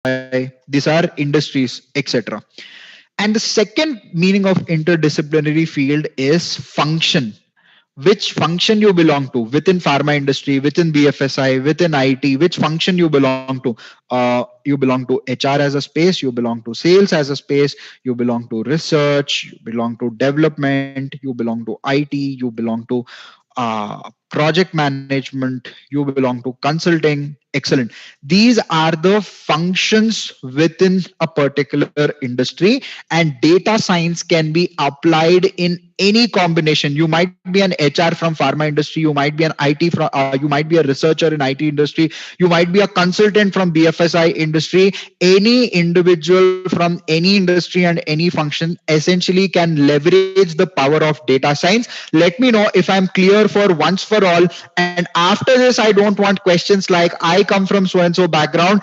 These are industries, etc. And the second meaning of interdisciplinary field is function. Which function you belong to within pharma industry, within BFSI, within IT, which function you belong to. You belong to HR as a space, you belong to sales as a space, you belong to research, you belong to development, you belong to IT, you belong to project management, you belong to consulting. Excellent. These are the functions within a particular industry, and data science can be applied in any combination. You might be an HR from pharma industry, you might be an IT from, you might be a researcher in IT industry, you might be a consultant from BFSI industry. Any individual from any industry and any function essentially can leverage the power of data science. Let me know if I'm clear for once for all. And after this, I don't want questions like, I come from so and so background,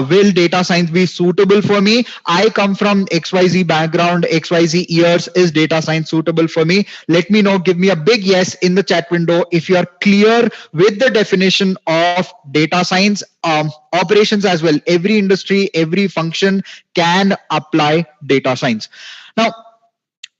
will data science be suitable for me? I come from XYZ background, XYZ years, is data science suitable for me? Let me know. Give me a big yes in the chat window if you are clear with the definition of data science. Operations as well. Every industry, every function can apply data science. Now,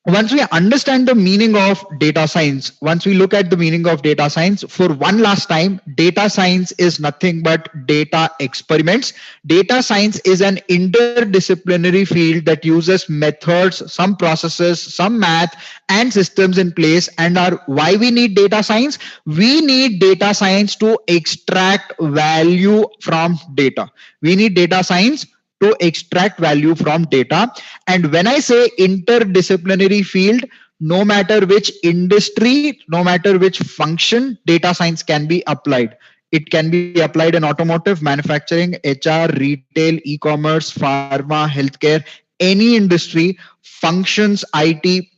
once we understand the meaning of data science, once we look at the meaning of data science for one last time, data science is nothing but data experiments. Data science is an interdisciplinary field that uses methods, some processes, some math and systems in place. And why we need data science? We need data science to extract value from data. We need data science to extract value from data. And when I say interdisciplinary field, no matter which industry, no matter which function, data science can be applied. It can be applied in automotive, manufacturing, HR, retail, e-commerce, pharma, healthcare, any industry, functions, IT,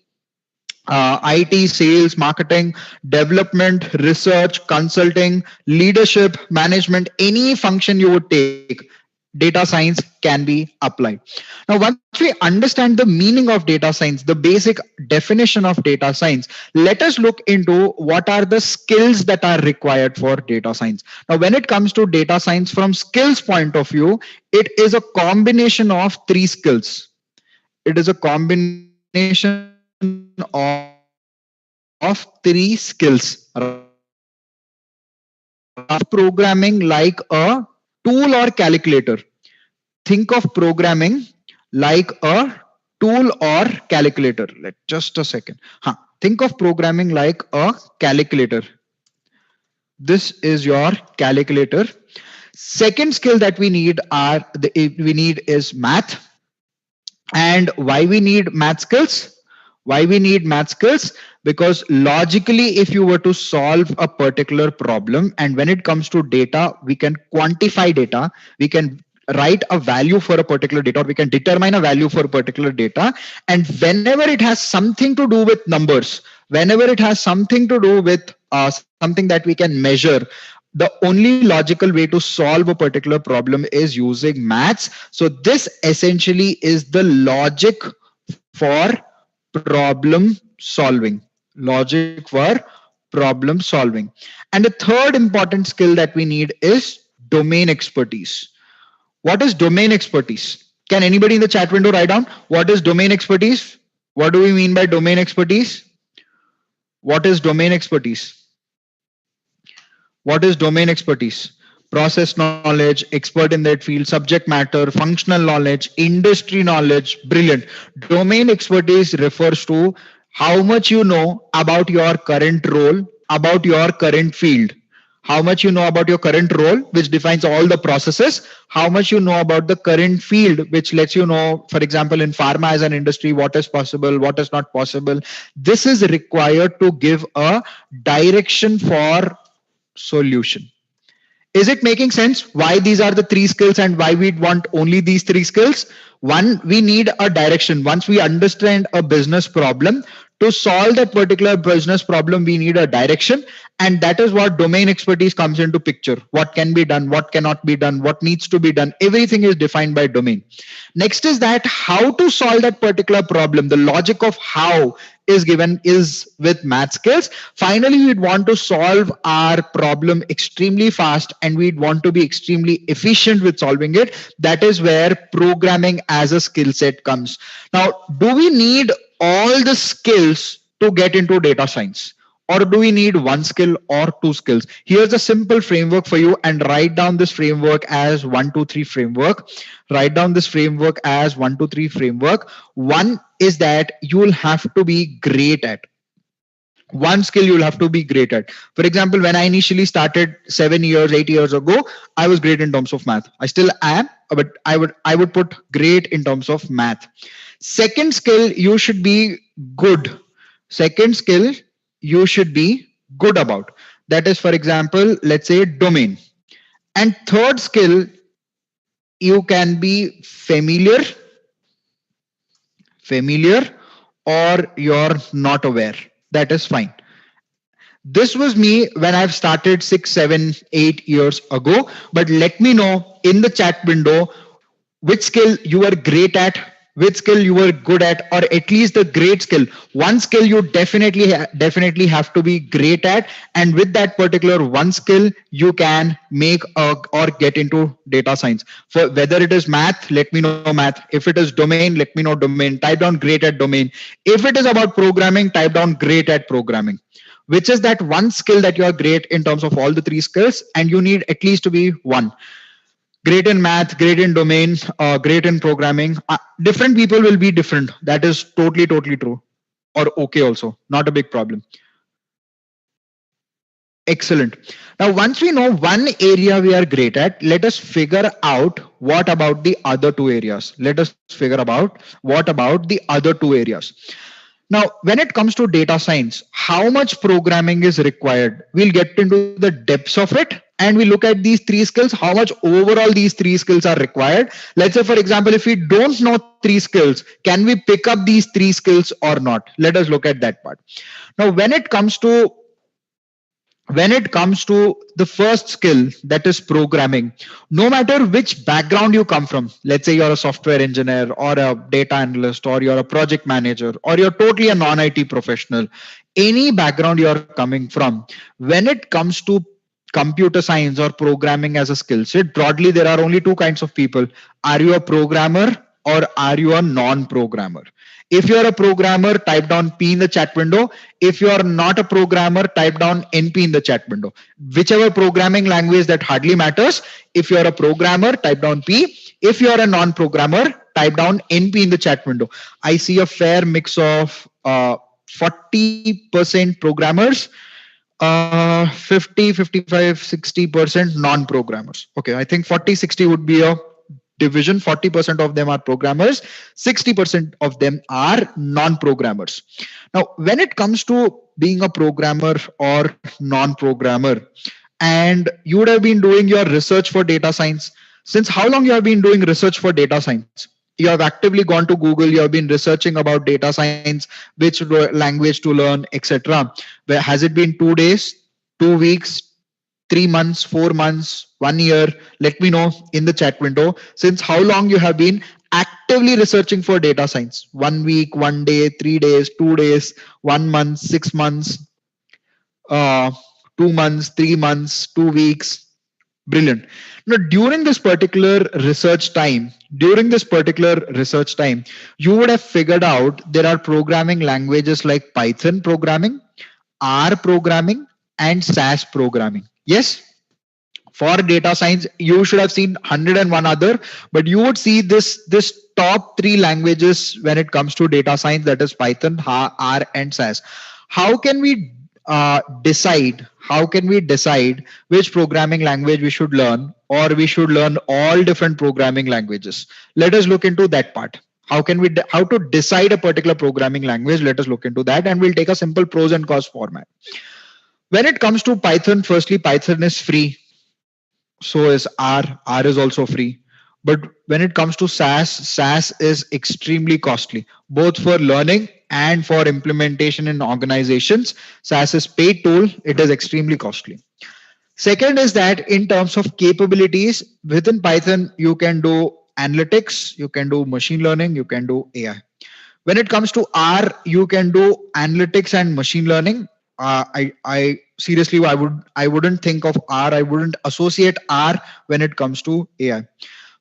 sales, marketing, development, research, consulting, leadership, management, any function you would take, data science can be applied. Now, once we understand the meaning of data science, the basic definition of data science, let us look into what are the skills that are required for data science. Now, when it comes to data science from skills point of view, it is a combination of three skills. It is a combination of three skills, right? Programming like a tool or calculator. Think of programming like a tool or calculator. Just a second. Think of programming like a calculator. This is your calculator. Second skill that we need is math. And why we need math skills? Why we need math skills? Because logically, if you were to solve a particular problem, and when it comes to data, we can quantify data, we can write a value for a particular data, or we can determine a value for a particular data. And whenever it has something to do with numbers, whenever it has something to do with something that we can measure, the only logical way to solve a particular problem is using maths. So this essentially is the logic for problem solving. Logic for problem solving. And the third important skill that we need is domain expertise. What is domain expertise? Can anybody in the chat window write down what is domain expertise? What do we mean by domain expertise? What is domain expertise? What is domain expertise? Process knowledge, expert in that field, subject matter, functional knowledge, industry knowledge. Brilliant. Domain expertise refers to how much you know about your current role, about your current field. How much you know about your current role, which defines all the processes, how much you know about the current field, which lets you know, for example, in pharma as an industry, what is possible, what is not possible. This is required to give a direction for solution. Is it making sense why these are the three skills and why we want only these three skills? One, we need a direction. Once we understand a business problem, To solve that particular business problem, we need a direction, and that is what domain expertise comes into picture. What can be done, what cannot be done, what needs to be done, everything is defined by domain. Next is that how to solve that particular problem. The logic of how is given is with math skills. Finally, we'd want to solve our problem extremely fast, and we'd want to be extremely efficient with solving it. That is where programming as a skill set comes. Now, do we need all the skills to get into data science? Or do we need one skill or two skills? Here's a simple framework for you, and write down this framework as 1, 2, 3 framework. Write down this framework as 1, 2, 3 framework. One is that you'll have to be great at. One skill you'll have to be great at. For example, when I initially started 7 years, 8 years ago, I was great in terms of math. I still am, but I would put great in terms of math. Second skill, you should be good. Second skill, you should be good about. That is, for example, let's say domain. And third skill, you can be familiar, or you're not aware. That is fine. This was me when I've started 6, 7, 8 years ago. But let me know in the chat window which skill you were great at, which skill you were good at, or at least the great skill. One skill you definitely have to be great at, and with that particular one skill, you can make or get into data science. For whether it is math, let me know math. If it is domain, let me know domain. Type down great at domain. If it is about programming, type down great at programming. Which is that one skill that you are great in terms of all the three skills, and you need at least to be one. Great in math, great in domain, great in programming. Different people will be different. That is totally true, or okay also, not a big problem. Excellent. Now, once we know one area we are great at, let us figure out what about the other two areas. Let us figure out what about the other two areas. Now, when it comes to data science, how much programming is required? We'll get into the depths of it, and we look at these three skills, how much overall these three skills are required. Let's say, for example, if we don't know three skills, can we pick up these three skills or not? Let us look at that part. Now, when it comes to the first skill, that is programming, no matter which background you come from, let's say you're a software engineer or a data analyst or you're a project manager or you're totally a non-IT professional, any background you're coming from, when it comes to computer science or programming as a skill set, broadly there are only two kinds of people. Are you a programmer or are you a non-programmer? If you're a programmer, type down P in the chat window. If you're not a programmer, type down NP in the chat window. Whichever programming language, that hardly matters. If you're a programmer, type down P. If you're a non-programmer, type down NP in the chat window. I see a fair mix of 40% programmers, 50, 55, 60% non-programmers. Okay, I think 40, 60 would be a division. 40% of them are programmers, 60% of them are non-programmers. Now, when it comes to being a programmer or non-programmer, and you would have been doing your research for data science, since how long you have been doing research for data science? You have actively gone to Google, you have been researching about data science, which language to learn, etc. Has it been 2 days, 2 weeks, 3 months, 4 months, 1 year? Let me know in the chat window. Since how long you have been actively researching for data science? 1 week, 1 day, 3 days, 2 days, 1 month, 6 months, 2 months, 3 months, 2 weeks. Brilliant. Now, during this particular research time, you would have figured out there are programming languages like Python programming, R programming, and SAS programming. Yes. For data science, you should have seen 101 other, but you would see this top three languages when it comes to data science, that is Python, R, and SAS. How can we decide which programming language we should learn, or we should learn all different programming languages? Let us look into that part. How to decide a particular programming language? Let us look into that, and we'll take a simple pros and cons format. When it comes to Python, firstly, Python is free. So is R. R is also free. But when it comes to SAS, SAS is extremely costly, both for learning and for implementation in organizations, SaaS is paid tool. It is extremely costly. Second is that in terms of capabilities within Python, you can do analytics, you can do machine learning, you can do AI. When it comes to R, you can do analytics and machine learning. I seriously, I wouldn't think of R. I wouldn't associate R when it comes to AI.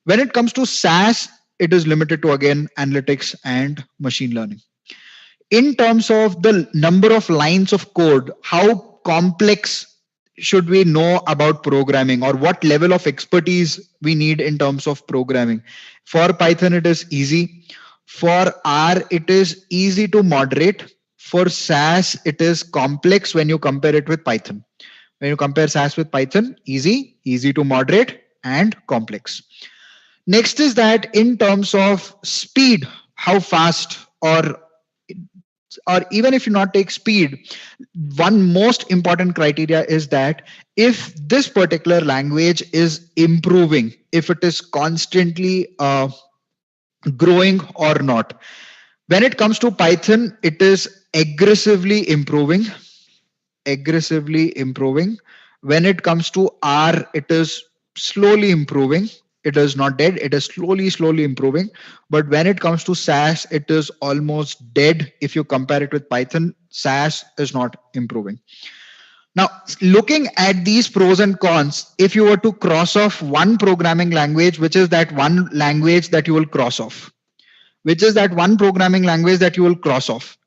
When it comes to SaaS, it is limited to again analytics and machine learning. In terms of the number of lines of code, how complex should we know about programming, or what level of expertise we need in terms of programming? For Python, it is easy. For R, it is easy to moderate. For SaaS, it is complex when you compare it with Python. When you compare SaaS with Python, easy to moderate, and complex. Next is that in terms of speed, how fast, or even if you not take speed, one most important criteria is that if this particular language is improving, if it is constantly growing or not. When it comes to Python, it is aggressively improving. When it comes to R, it is slowly improving. It is not dead, it is slowly improving. But when it comes to SaaS, it is almost dead. If you compare it with Python, SaaS is not improving. Now, looking at these pros and cons, if you were to cross off one programming language, which is that one language that you will cross off? Which is that one programming language that you will cross off?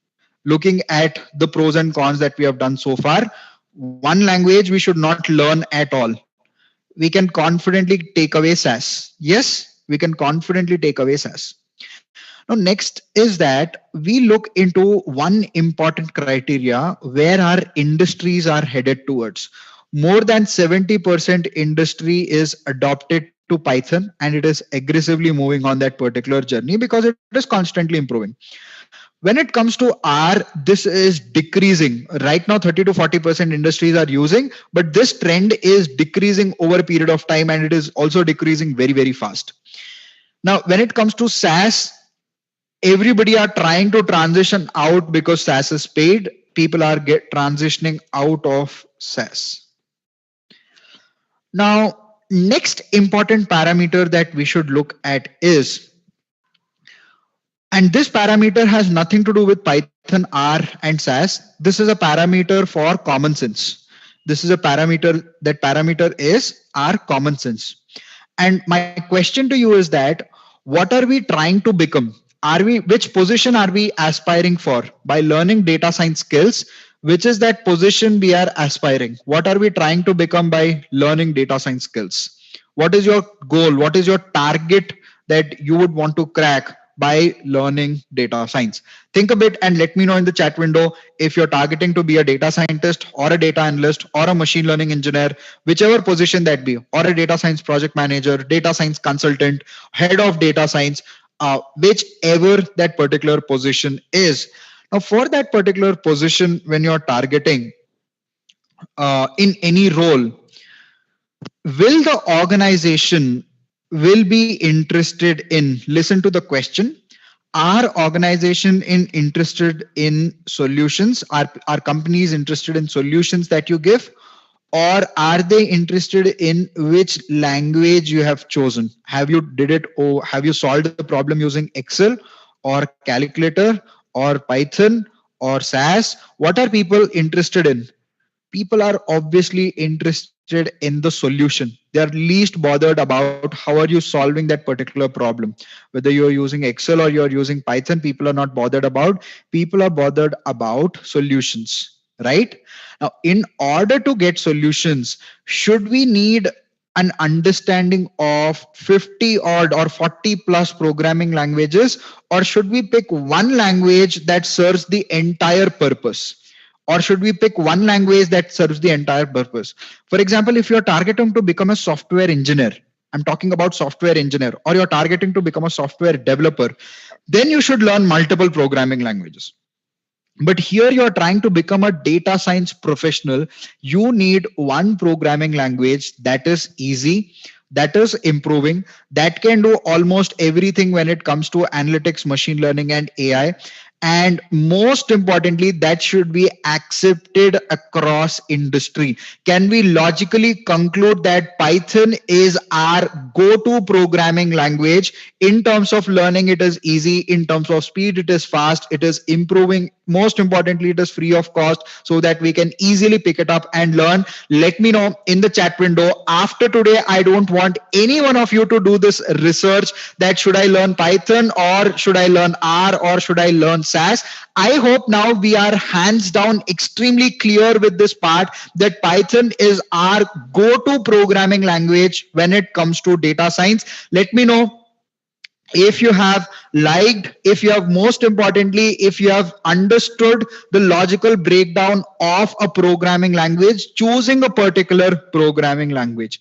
Looking at the pros and cons that we have done so far, one language we should not learn at all. We can confidently take away SaaS. Yes, we can confidently take away SaaS. Now, next is that we look into one important criteria where our industries are headed towards. More than 70% industry is adopted to Python, and it is aggressively moving on that particular journey because it is constantly improving. When it comes to R, this is decreasing. Right now, 30 to 40% industries are using, but this trend is decreasing over a period of time, and it is also decreasing very fast. Now, when it comes to SaaS, everybody are trying to transition out because SaaS is paid. People are transitioning out of SaaS. Now, next important parameter that we should look at is, and this parameter has nothing to do with Python, R, and SaaS. This is a parameter for common sense. This is a parameter, that parameter is our common sense. And my question to you is that, what are we trying to become? Which position are we aspiring for by learning data science skills? Which is that position we are aspiring? What are we trying to become by learning data science skills? What is your goal? What is your target that you would want to crack by learning data science? Think a bit and let me know in the chat window if you're targeting to be a data scientist or a data analyst or a machine learning engineer, whichever position that be, or a data science project manager, data science consultant, head of data science, whichever that particular position is. Now, for that particular position, when you're targeting in any role, will the organization will be interested in, listen to the question, are organization interested in solutions? Are companies interested in solutions that you give? Or are they interested in which language you have chosen? Have you did it, or have you solved the problem using Excel or calculator or Python or SAS? What are people interested in? People are obviously interested in the solution. They are least bothered about how are you solving that particular problem. Whether you're using Excel or you're using Python, people are not bothered about. People are bothered about solutions, right? Now, in order to get solutions, should we need an understanding of 50 odd or 40 plus programming languages, or should we pick one language that serves the entire purpose? Or should we pick one language that serves the entire purpose? For example, if you're targeting to become a software engineer, I'm talking about software engineer, or you're targeting to become a software developer, then you should learn multiple programming languages. But here you're trying to become a data science professional, you need one programming language that is easy, that is improving, that can do almost everything when it comes to analytics, machine learning, and AI. And most importantly, that should be accepted across industry. Can we logically conclude that Python is our go-to programming language? In terms of learning, it is easy. In terms of speed, it is fast. It is improving. Most importantly, it is free of cost so that we can easily pick it up and learn. Let me know in the chat window. After today, I don't want any one of you to do this research that should I learn Python or should I learn R or should I learn SAS. I hope now we are hands down extremely clear with this part that Python is our go-to programming language when it comes to data science. Let me know if you have liked, if you have, most importantly, if you have understood the logical breakdown of a programming language, choosing a particular programming language.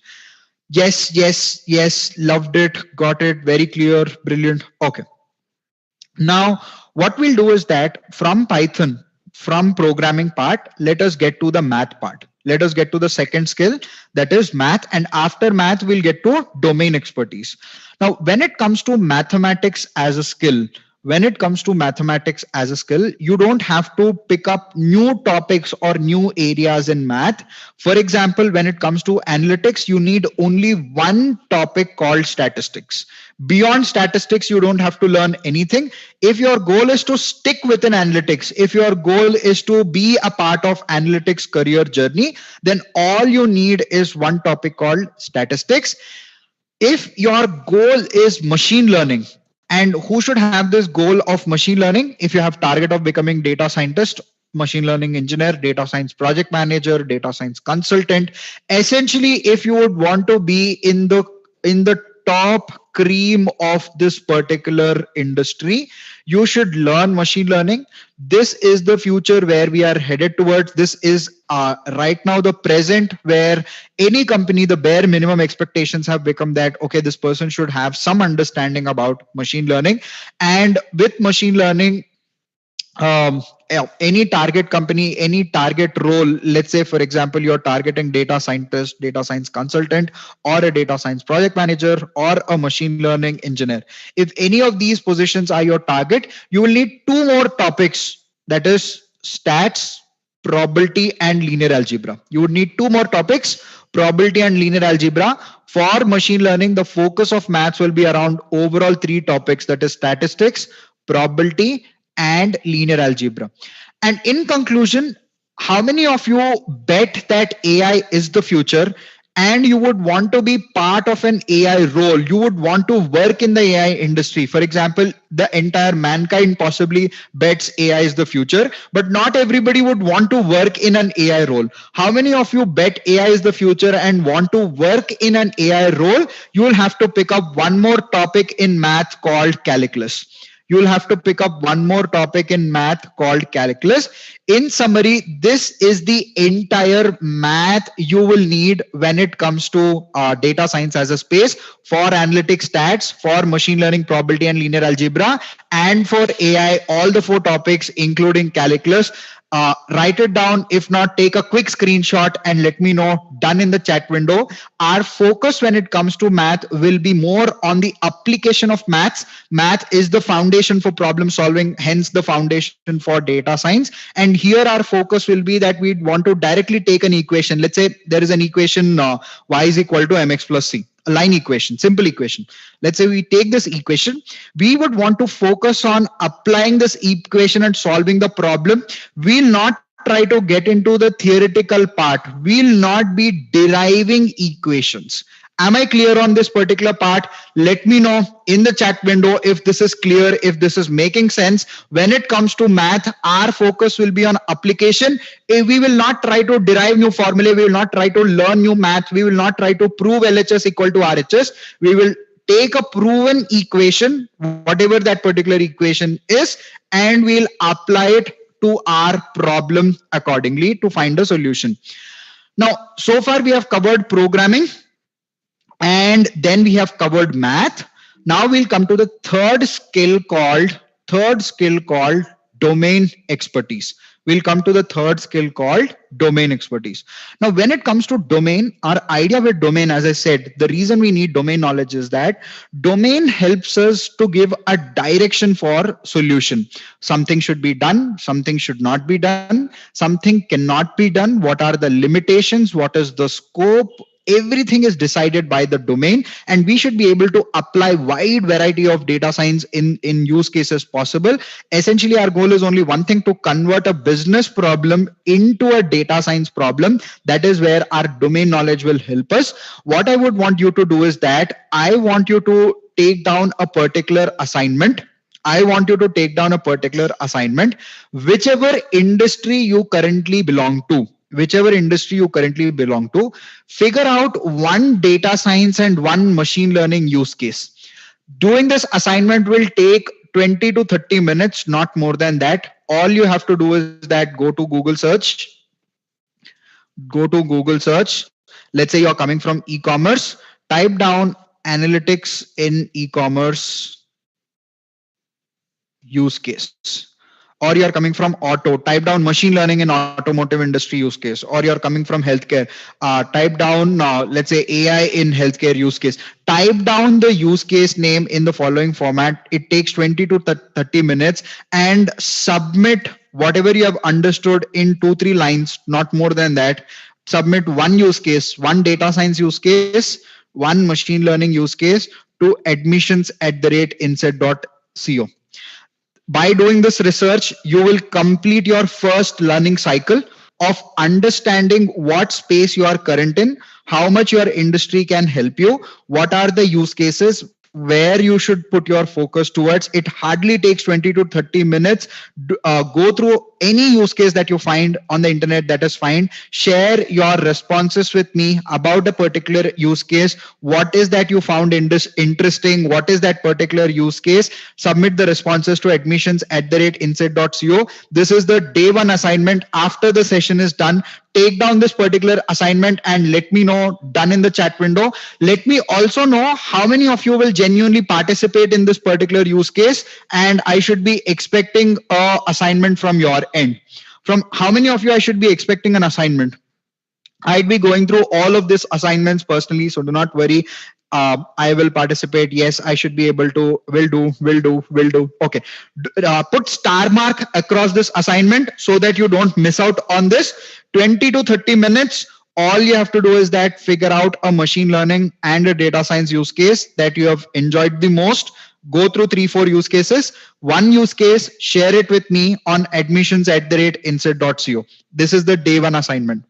Yes, yes, yes, loved it, got it, very clear, brilliant. Okay. Now, what we'll do is that from Python, from programming part, let us get to the math part. Let us get to the second skill, that is math. And after math, we'll get to domain expertise. Now, when it comes to mathematics as a skill, you don't have to pick up new topics or new areas in math. For example, when it comes to analytics, you need only one topic called statistics. Beyond statistics, you don't have to learn anything. If your goal is to stick within analytics, if your goal is to be a part of analytics career journey, then all you need is one topic called statistics. If your goal is machine learning, and who should have this goal of machine learning? If you have target of becoming data scientist, machine learning engineer, data science project manager, data science consultant, essentially if you would want to be in the top cream of this particular industry, you should learn machine learning. This is the future where we are headed towards. This is right now the present where any company, the bare minimum expectations have become that, okay, this person should have some understanding about machine learning. And with machine learning, any target company, any target role, let's say, for example, you're targeting data scientist, data science consultant, or a data science project manager, or a machine learning engineer. If any of these positions are your target, you will need two more topics, that is stats, probability, and linear algebra. You would need two more topics, probability and linear algebra. For machine learning, the focus of maths will be around overall three topics, that is statistics, probability, and linear algebra. And in conclusion, how many of you bet that AI is the future and you would want to be part of an AI role? You would want to work in the AI industry. For example, the entire mankind possibly bets AI is the future, but not everybody would want to work in an AI role. How many of you bet AI is the future and want to work in an AI role? You will have to pick up one more topic in math called calculus. You will have to pick up one more topic in math called calculus. In summary, this is the entire math you will need when it comes to data science as a space, for analytics, stats, for machine learning, probability, and linear algebra, and for AI, all the four topics, including calculus. Write it down. If not, take a quick screenshot and let me know. Done in the chat window. Our focus when it comes to math will be more on the application of maths. Math is the foundation for problem solving, hence the foundation for data science. And here our focus will be that we want to directly take an equation. Let's say there is an equation y is equal to mx plus c. A line equation, simple equation. Let's say we take this equation, we would want to focus on applying this equation and solving the problem. We'll not try to get into the theoretical part. We'll not be deriving equations. Am I clear on this particular part? Let me know in the chat window if this is clear, if this is making sense. When it comes to math, our focus will be on application. We will not try to derive new formulae. We will not try to learn new math. We will not try to prove LHS equal to RHS. We will take a proven equation, whatever that particular equation is, and we'll apply it to our problem accordingly to find a solution. Now, so far we have covered programming, and then we have covered math. Now we'll come to the third skill called domain expertise. We'll come to the third skill called domain expertise. Now, when it comes to domain, our idea with domain, as I said, the reason we need domain knowledge is that domain helps us to give a direction for solution. Something should be done, something should not be done, something cannot be done, what are the limitations, what is the scope. Everything is decided by the domain, and we should be able to apply wide variety of data science in use cases possible. Essentially, our goal is only one thing: to convert a business problem into a data science problem. That is where our domain knowledge will help us. What I would want you to do is that I want you to take down a particular assignment. I want you to take down a particular assignment, whichever industry you currently belong to. Whichever industry you currently belong to, figure out one data science and one machine learning use case. Doing this assignment will take 20 to 30 minutes, not more than that. All you have to do is that go to Google search. Let's say you're coming from e-commerce, type down analytics in e-commerce use case. Or you're coming from auto, type down machine learning in automotive industry use case. Or you're coming from healthcare, type down let's say AI in healthcare use case. Type down the use case name in the following format. It takes 20 to 30 minutes, and submit whatever you have understood in 2-3 lines, not more than that. Submit one use case, one data science use case, one machine learning use case to admissions@inset.co. By doing this research, you will complete your first learning cycle of understanding what space you are current in, how much your industry can help you, what are the use cases, where you should put your focus towards. It hardly takes 20 to 30 minutes. Go through any use case that you find on the internet, that is fine. Share your responses with me about a particular use case. What is that you found in this interesting? What is that particular use case? Submit the responses to admissions@inset.co. This is the day one assignment. After the session is done, take down this particular assignment and let me know, done in the chat window. Let me also know how many of you will genuinely participate in this particular use case, and I should be expecting a assignment from your end. From how many of you I should be expecting an assignment? I'd be going through all of these assignments personally, so do not worry. I will participate. Yes, I should be able to. Will do. Okay. Put star mark across this assignment so that you don't miss out on this. 20 to 30 minutes. All you have to do is that figure out a machine learning and a data science use case that you have enjoyed the most. Go through 3-4 use cases. One use case, share it with me on admissions@inset.co. This is the day one assignment.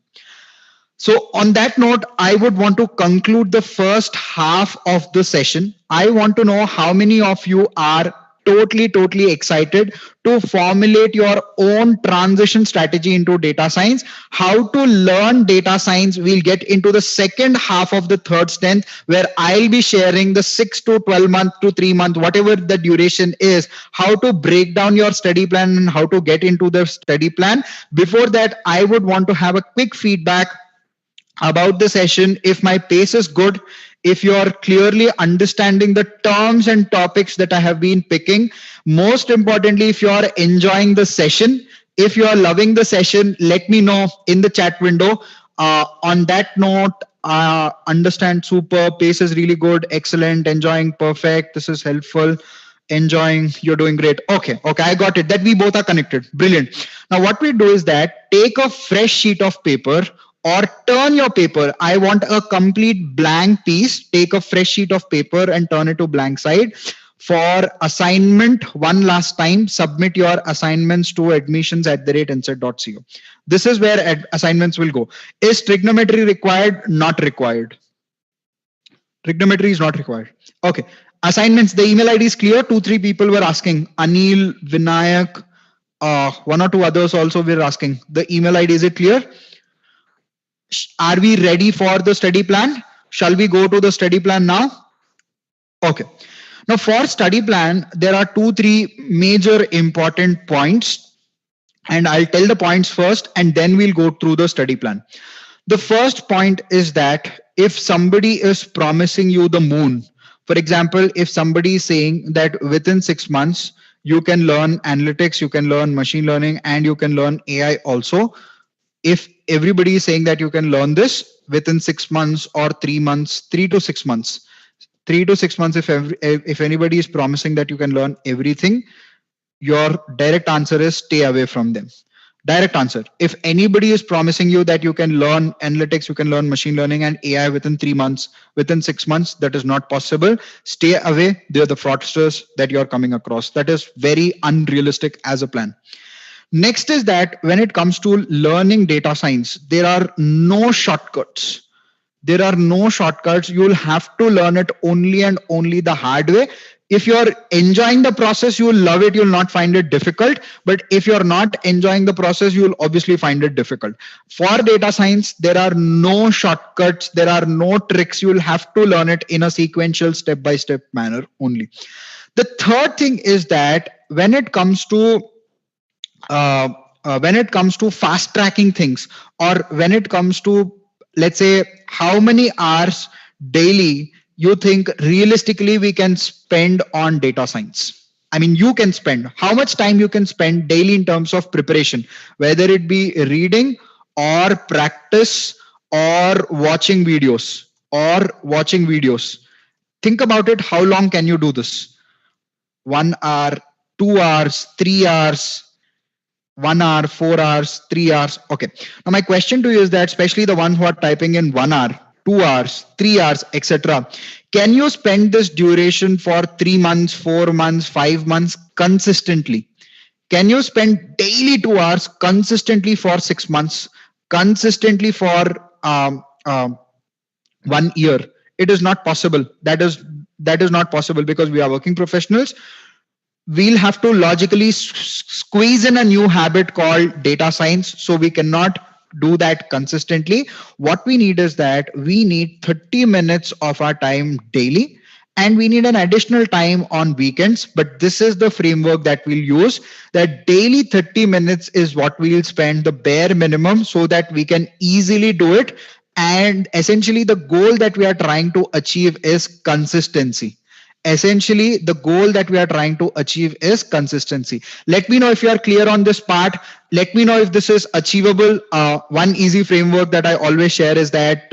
So on that note, I would want to conclude the first half of the session. I want to know how many of you are totally excited to formulate your own transition strategy into data science. How to learn data science, we'll get into the second half of the third strength, where I'll be sharing the 6 to 12 month to 3 month, whatever the duration is, how to break down your study plan and how to get into the study plan. Before that, I would want to have a quick feedback about the session. If my pace is good, if you're clearly understanding the terms and topics that I have been picking, most importantly, if you're enjoying the session, if you're loving the session, let me know in the chat window. On that note, understand, super, pace is really good, excellent, enjoying, perfect, this is helpful, enjoying, you're doing great. Okay, I got it, that we both are connected. Brilliant. Now what we do is that take a fresh sheet of paper, or turn your paper. I want a complete blank piece. Take a fresh sheet of paper and turn it to blank side. For assignment, one last time, submit your assignments to admissions@inset.co. This is where assignments will go. Is trigonometry required? Not required. Trigonometry is not required. Okay. Assignments, the email ID is clear. 2-3 people were asking. Anil, Vinayak, one or two others also were asking. The email ID, is it clear? Are we ready for the study plan? Shall we go to the study plan now? Okay. Now for study plan, there are 2-3 major important points, and I'll tell the points first and then we'll go through the study plan. The first point is that if somebody is promising you the moon, for example, if somebody is saying that within 6 months, You can learn analytics, you can learn machine learning, and you can learn AI also. If everybody is saying that you can learn this within 6 months or 3 months, 3 to 6 months, 3 to 6 months, if anybody is promising that you can learn everything, your direct answer is stay away from them. Direct answer. If anybody is promising you that you can learn analytics, you can learn machine learning and AI within 3 months, within 6 months, that is not possible. Stay away. They're the fraudsters that you're coming across. That is very unrealistic as a plan. Next is that when it comes to learning data science, there are no shortcuts. There are no shortcuts. You'll have to learn it only and only the hard way. If you're enjoying the process, you'll love it. You'll not find it difficult. But if you're not enjoying the process, you'll obviously find it difficult. For data science, there are no shortcuts. There are no tricks. You'll have to learn it in a sequential step-by-step manner only. The third thing is that when it comes to fast tracking things, or when it comes to, let's say, how many hours daily you think realistically we can spend on data science. I mean, you can spend how much time you can spend daily in terms of preparation, whether it be reading or practice or watching videos. Think about it. How long can you do this? 1 hour, 2 hours, 3 hours, 1 hour, 4 hours, 3 hours. Okay. Now my question to you is that, especially the ones who are typing in 1 hour, 2 hours, 3 hours, etc. Can you spend this duration for 3 months, 4 months, 5 months consistently? Can you spend daily 2 hours consistently for 6 months, consistently for 1 year? It is not possible. That is not possible, because we are working professionals. We'll have to logically squeeze in a new habit called data science. So we cannot do that consistently. What we need is that we need 30 minutes of our time daily, and we need an additional time on weekends. But this is the framework that we'll use, that daily 30 minutes is what we'll spend, the bare minimum, so that we can easily do it. And essentially the goal that we are trying to achieve is consistency. Essentially the goal that we are trying to achieve is consistency. Let me know if you are clear on this part. Let me know if this is achievable. One easy framework that I always share is that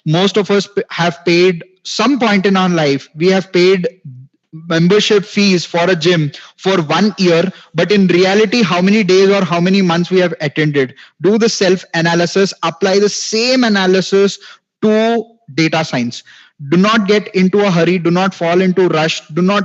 most of us have paid some point in our life, we have paid membership fees for a gym for 1 year, but in reality, how many days or how many months we have attended? Do the self analysis, apply the same analysis to data science. Do not get into a hurry. Do not fall into rush. Do not